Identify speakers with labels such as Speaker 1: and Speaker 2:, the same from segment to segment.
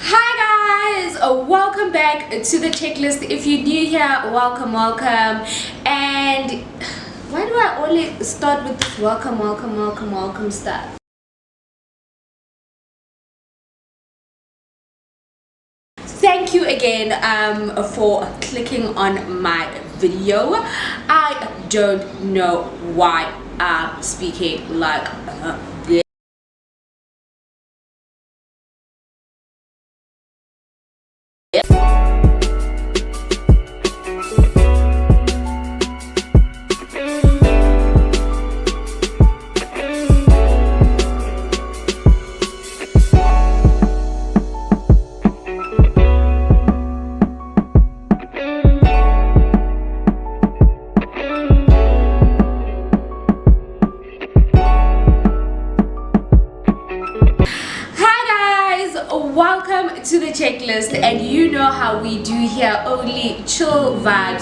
Speaker 1: Hi guys, welcome back to the checklist. If you're new here, welcome. And why do I only start with this welcome stuff? Thank you again for clicking on my video. I don't know why I'm speaking like this. Welcome to the checklist, and you know how we do here, only chill vibes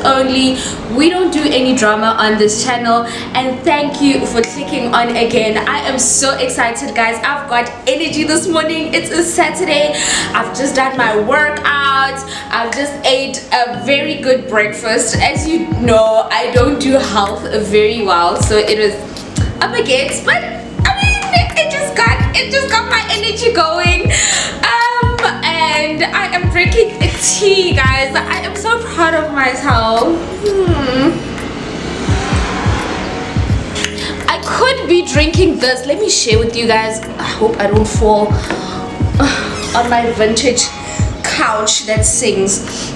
Speaker 1: only. We don't do any drama on this channel. And thank you for clicking on again. I am so excited, guys. I've got energy this morning. It's a Saturday. I've just done my workout. I've just ate a very good breakfast. As you know, I don't do health very well, so it was up against, but it just got my energy going. And I am drinking a tea, guys. I am so proud of myself. I could be drinking this. Let me share with you guys. I hope I don't fall on my vintage couch that sings.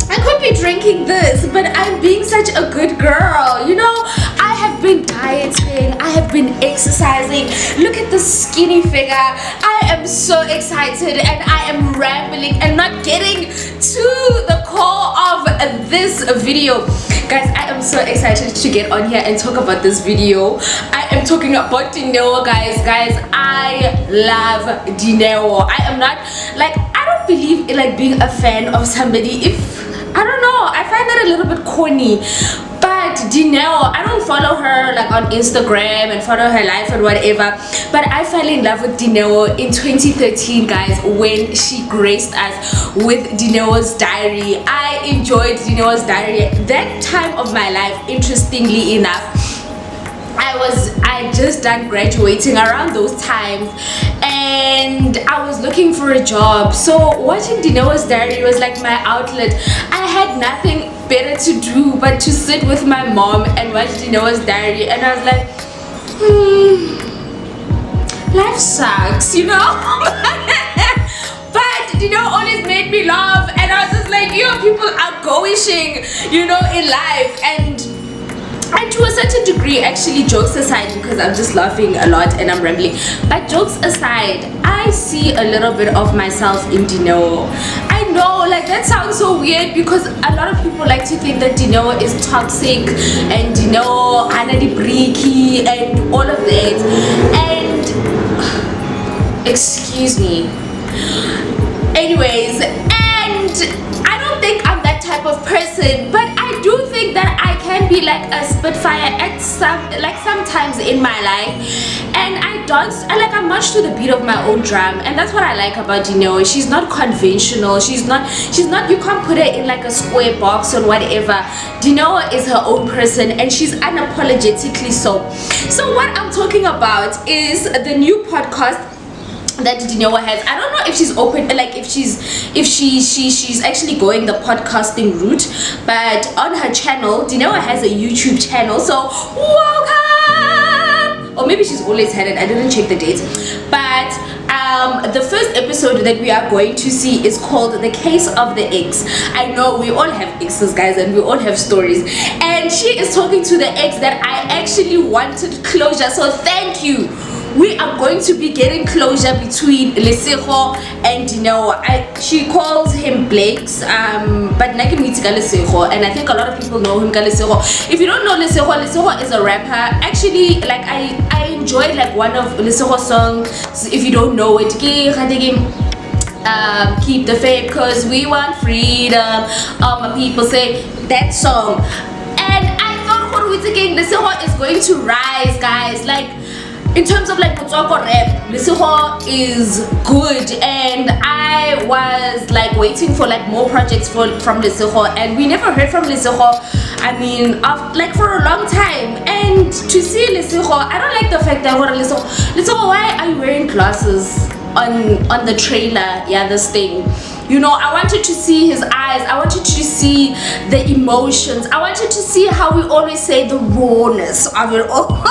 Speaker 1: I could be drinking this, but I'm being such a good girl. You know, I have been dieting, I have been exercising. Look at the skinny figure. I am so excited, and I am rambling and not getting to the core of this video. Guys, I am so excited to get on here and talk about this video. I am talking about Dineo, guys. I love Dineo. I am not like, I don't believe in like being a fan of somebody if I don't know, I find that a little bit corny. But Dineo, I don't follow her like on Instagram and follow her life and whatever, but I fell in love with Dineo in 2013, guys, when she graced us with Dineo's diary. I enjoyed Dineo's diary that time of my life. Interestingly enough, I just done graduating around those times, and I was looking for a job, so watching Dineo's diary was like my outlet. I had nothing better to do but to sit with my mom and watch Dineo's diary, and I was like, life sucks, you know. But Dineo always made me laugh, and I was just like, people are going, you know, in life. And to a certain degree, actually, jokes aside, because I'm just laughing a lot and I'm rambling, but jokes aside, I see a little bit of myself in Dineo. I know, like, that sounds so weird because a lot of people like to think that Dineo is toxic and Dineo anadibriki and all of that. And excuse me. Anyways, and I don't think I'm that type of person, but I do think that I can be like a spitfire at sometimes in my life, and I march to the beat of my own drum, and that's what I like about Dineo. She's not conventional. She's not you can't put her in like a square box or whatever. Dineo is her own person, and she's unapologetically so. So what I'm talking about is the new podcast that Dineo has. I don't know if she's open, like if she's actually going the podcasting route, but on her channel, Dineo has a YouTube channel, so welcome. Or maybe she's always had it, I didn't check the dates. But the first episode that we are going to see is called The Case of the Ex. I know we all have exes, guys, and we all have stories, and she is talking to the ex that I actually wanted closure, so thank you. We are going to be getting closure between Lesego and Dineo. She calls him Blakes, but I can meet Lesego, and I think a lot of people know him Lesego. If you don't know Lesego is a rapper. Actually, like I enjoyed like one of Lesego's songs. If you don't know it, keep the faith cause we want freedom. All my people say that song, and I thought Lesego is going to rise, guys. Like, in terms of like motswako rap, Lesego is good, and I was like waiting for like more projects from Lesego, and we never heard from Lesego. I mean, like for a long time. And to see Lesego, I don't like the fact that Lesego, why are you wearing glasses on the trailer? Yeah, this thing. You know, I wanted to see his eyes. I wanted to see the emotions. I wanted to see how we always say the rawness of it all.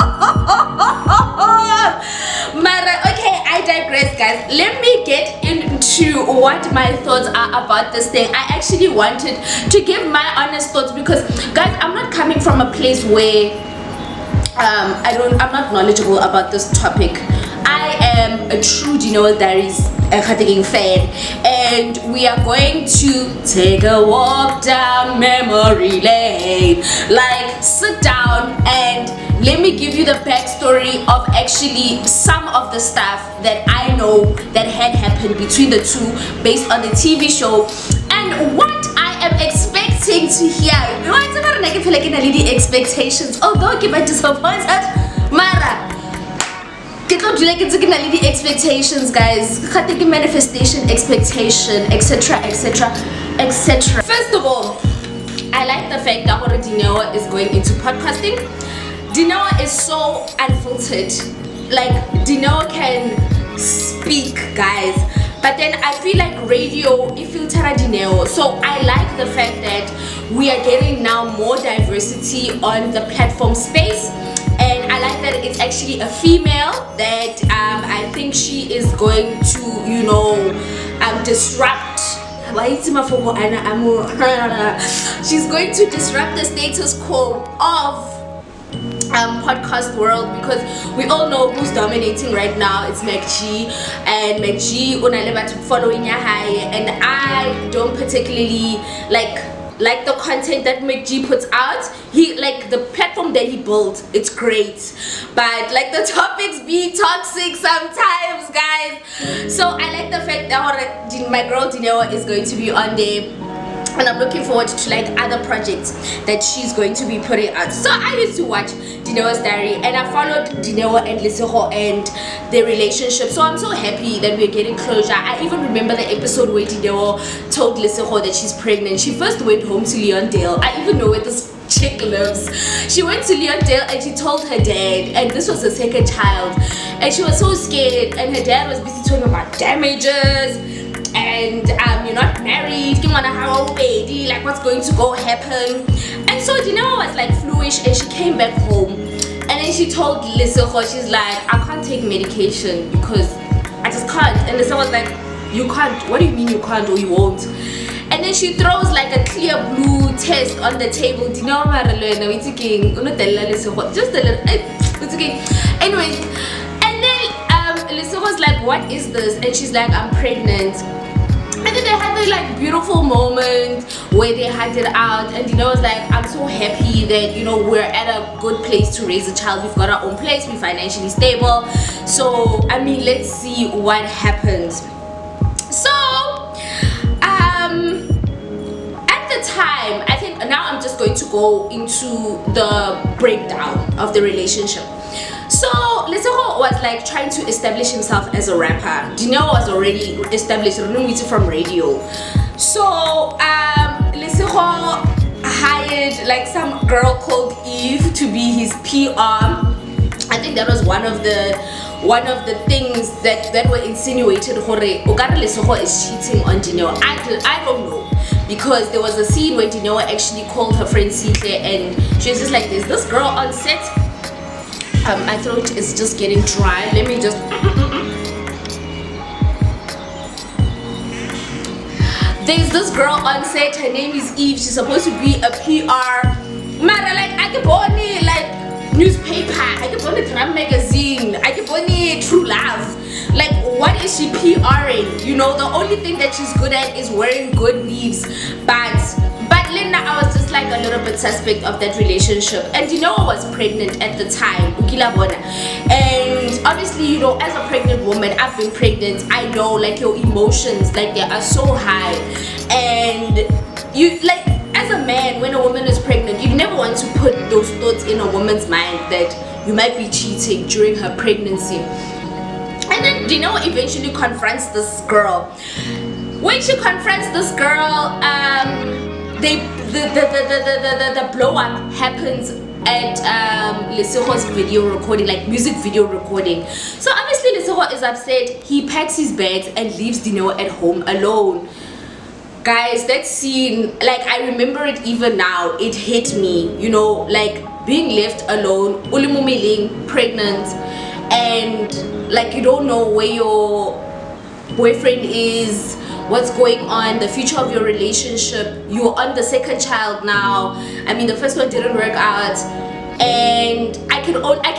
Speaker 1: Okay, I digress, guys. Let me get into what my thoughts are about this thing. I actually wanted to give my honest thoughts because, guys, I'm not coming from a place where I'm not knowledgeable about this topic. I am a true Dineo Diaries fan, and we are going to take a walk down memory lane. Like, sit down and let me give you the backstory of actually some of the stuff that I know that had happened between the two based on the TV show and what I am expecting to hear. You know, it's about like feel like in a lady expectations. Although give I disappointed, Mara. The expectations, guys. Manifestation, expectation, etc, etc, etc. First of all, I like the fact that Dineo is going into podcasting. Dineo is so unfiltered. Like, Dineo can speak, guys, but then I feel like radio it filter Dineo. So I like the fact that we are getting now more diversity on the platform space. And I like that it's actually a female that I think she is going to, you know, disrupt. She's going to disrupt the status quo of podcast world, because we all know who's dominating right now. It's MacG, and MacG following high, and I don't particularly like the content that MacG puts out. He like the platform that he built, it's great, but like the topics be toxic sometimes, guys. So I like the fact that my girl Dineo is going to be on there, and I'm looking forward to like other projects that she's going to be putting out. So I used to watch Dineo's Diary, and I followed Dineo and Lesego and their relationship. So I'm so happy that we're getting closure. I even remember the episode where Dineo told Lesego that she's pregnant. She first went home to Leondale. I even know where this chick lives. She went to Leondale and she told her dad, and this was her second child, and she was so scared, and her dad was busy talking about damages, and you're not married, like what's going to go happen. And so Dineo was like fluish, and she came back home, and then she told Lesego, she's like, I can't take medication because I just can't. And Lesego was like, you can't? What do you mean you can't or you won't? And then she throws like a clear blue test on the table. Dineo just a little, it's okay. Anyways, and then Lesego was like, what is this? And she's like, I'm pregnant. And then they had the like beautiful moment where they hugged it out, and Dineo was like, I'm so happy that, you know, we're at a good place to raise a child. We've got our own place, we're financially stable. So I mean, let's see what happens. So at the time, I think now I'm just going to go into the breakdown of the relationship. So Lesego was like trying to establish himself as a rapper. Dineo was already established from radio. So Lesego hired like some girl called Eve to be his PR. I think that was one of the things that were insinuated. Lesego is cheating on Dineo. I don't know, because there was a scene where Dineo actually called her friend Sihle, and she was just like, there's this girl on set. My throat is just getting dry. Let me just. There's this girl on set. Her name is Eve. She's supposed to be a PR. Mara, like I can only like newspaper. I can only Drum magazine. I can only True Love. Like, what is she PRing? You know, the only thing that she's good at is wearing good weaves. But Linda, I was just like a little bit suspect of that relationship. And Dineo was pregnant at the time, and obviously, you know, as a pregnant woman, I've been pregnant, I know like your emotions, like they are so high, and you like as a man, when a woman is pregnant, you never want to put those thoughts in a woman's mind that you might be cheating during her pregnancy. And then Dineo eventually confronts this girl. When she confronts this girl, the blow up happens at Lesego's video recording, like music video recording. So obviously Lesego is upset. He packs his bags and leaves Dineo at home alone. Guys, that scene, like, I remember it even now. It hit me, you know, like being left alone, ulimumiling, pregnant, and like you don't know where your boyfriend is, what's going on, the future of your relationship. You're on the second child now. I mean, the first one didn't work out, and I can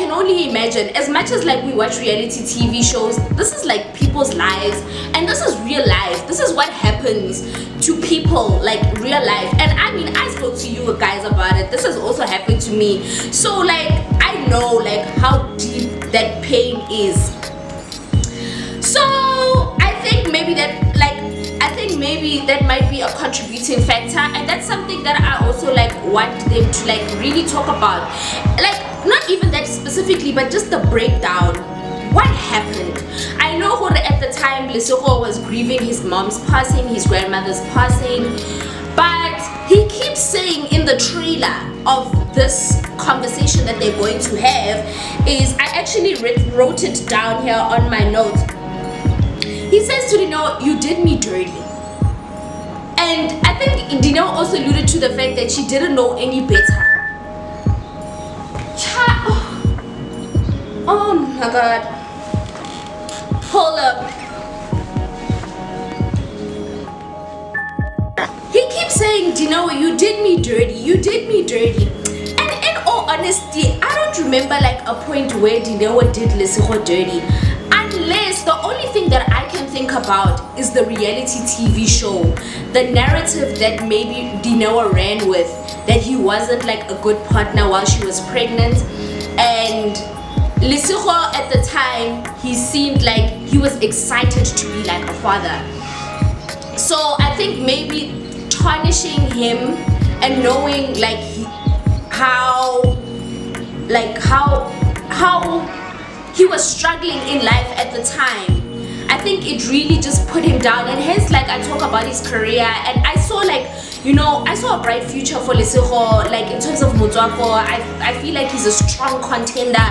Speaker 1: only imagine, as much as like we watch reality TV shows, this is like people's lives, and this is real life. This is what happens to people, like real life. And I mean, I spoke to you guys about it. This has also happened to me, so like I know like how deep that pain is. So I think maybe that might be a contributing factor, and that's something that I also like want them to like really talk about, like not even that specifically, but just the breakdown. What happened? I know at the time Lesego was grieving his mom's passing, his grandmother's passing, but he keeps saying in the trailer of this conversation that they're going to have, is, I actually wrote it down here on my notes. He says to Dineo, "You did me dirty." And I think Dineo also alluded to the fact that she didn't know any better. Oh my god. Hold up. He keeps saying, Dineo, you did me dirty. You did me dirty. And in all honesty, I don't remember like a point where Dineo did Lesego dirty. Unless the only thing that I can think about is the reality TV show, the narrative that maybe Dineo ran with, that he wasn't like a good partner while she was pregnant, and Lesego at the time, he seemed like he was excited to be like a father. So I think maybe tarnishing him and knowing like how he was struggling in life at the time, I think it really just put him down. And hence, like, I talk about his career, and I saw like, you know, I saw a bright future for Lesego, like in terms of Motswako. I feel like he's a strong contender,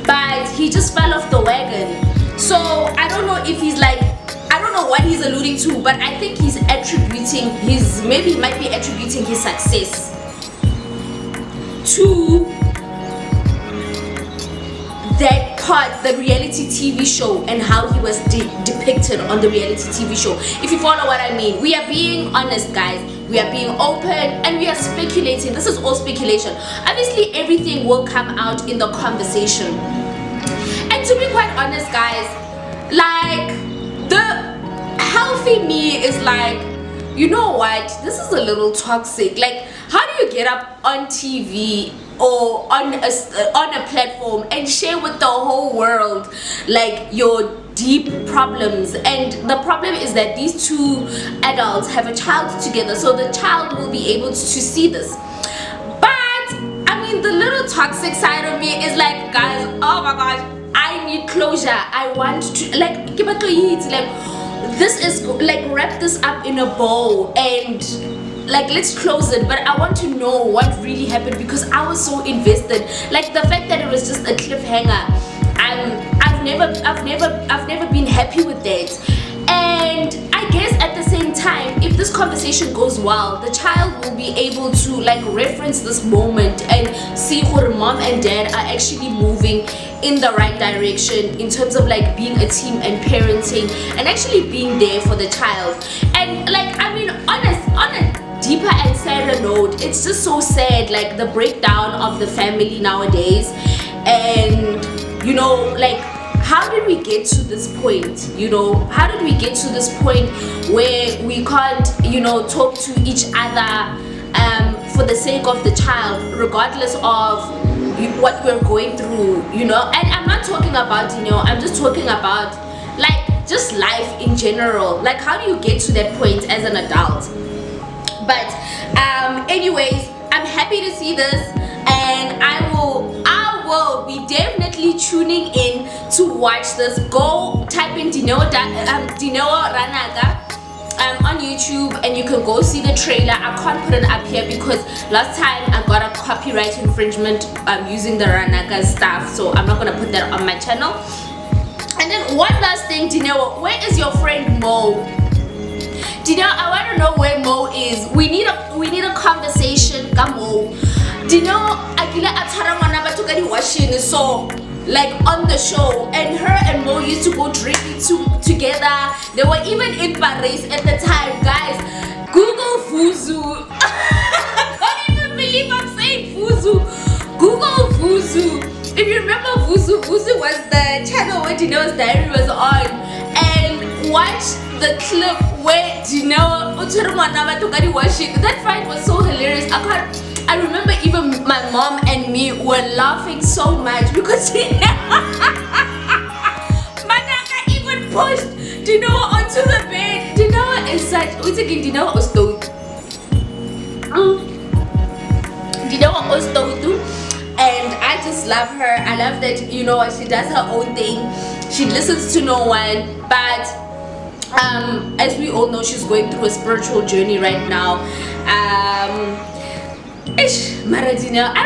Speaker 1: but he just fell off the wagon. So I don't know if he's like, I don't know what he's alluding to, but I think he's attributing maybe he might be attributing his success to that part, the reality TV show, and how he was depicted on the reality TV show. If you follow what I mean, we are being honest, guys. We are being open, and we are speculating. This is all speculation. Obviously, everything will come out in the conversation. And to be quite honest, guys, like, the healthy me is like, you know what? This is a little toxic. Like, how do you get up on TV or on a platform and share with the whole world like your deep problems? And the problem is that these two adults have a child together, so the child will be able to see this. But I mean, the little toxic side of me is like, guys, oh my gosh, I need closure. I want to like this is like, wrap this up in a bow and like, let's close it. But I want to know what really happened, because I was so invested. Like, the fact that it was just a cliffhanger, I've never been happy with that. And I guess at the same time, if this conversation goes well, the child will be able to like reference this moment and see where mom and dad are actually moving in the right direction in terms of like being a team and parenting and actually being there for the child. And like, I mean, on a deeper and sadder note, it's just so sad, like the breakdown of the family nowadays. And you know, like, how did we get to this point? You know, how did we get to this point where we can't, you know, talk to each other for the sake of the child, regardless of what we're going through, you know? And I'm not talking about, you know, I'm just talking about like just life in general. Like, how do you get to that point as an adult? But anyways, I'm happy to see this, and I will be definitely tuning in to watch this. Go type in Dineo Ranaka on YouTube, and you can go see the trailer. I can't put it up here because last time I got a copyright infringement using the Ranaka stuff, so I'm not gonna put that on my channel. And then one last thing, Dineo, where is your friend Mo? Dineo, I want to know where Mo is. We need a conversation. Mo. Dineo, akila atara mwana ba toka di washing, so like on the show, and her and Mo used to go drinking together. They were even in Paris at the time, guys. Google Vuzu. I can't even believe I'm saying Vuzu. Google Vuzu. If you remember Vuzu, Vuzu was the channel where Dineo's diary was on, and watch the clip where Dineo washing. That fight was so hilarious. I remember even my mom and me were laughing so much because Manaka even pushed Dineo onto the bed. Dineo is such. We're taking Dineo Osto. Dineo Osto. And I just love her. I love that, you know, she does her own thing. She listens to no one. But as we all know, she's going through a spiritual journey right now. Maradina, I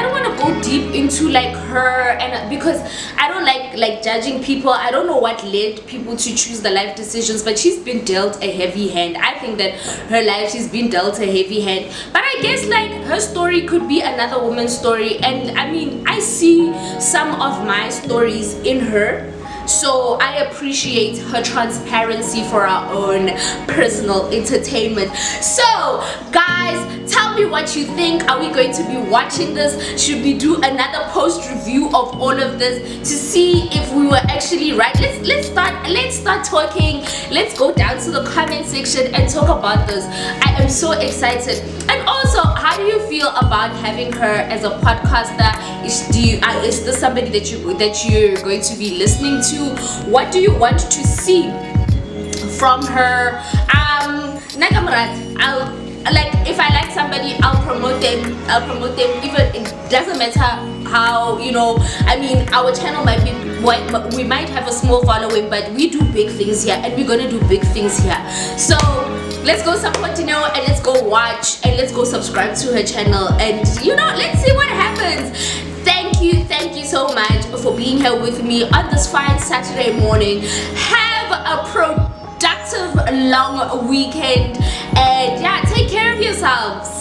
Speaker 1: don't want to go deep into like her, and because I don't like judging people. I don't know what led people to choose the life decisions, but she's been dealt a heavy hand. I think that her life, she's been dealt a heavy hand. But I guess like her story could be another woman's story, and I mean, I see some of my stories in her. So I appreciate her transparency for our own personal entertainment. So guys, tell me what you think. Are we going to be watching this? Should we do another post review of all of this to see if we were actually right? Let's start talking. Let's go down to the comment section and talk about this. I am so excited. And also, how do you feel about having her as a podcaster? Is this somebody that you're going to be listening to? What do you want to see from her? Nagamrat, if I like somebody, I'll promote them. Even it doesn't matter how, you know, I mean, our channel might be, we might have a small following, but we do big things here, and we're gonna do big things here. So let's go support Dineo, and let's go watch, and let's go subscribe to her channel, and you know, let's see what happens. Thank you so much for being here with me on this fine Saturday morning. Have a productive long weekend, and yeah, take care of yourselves.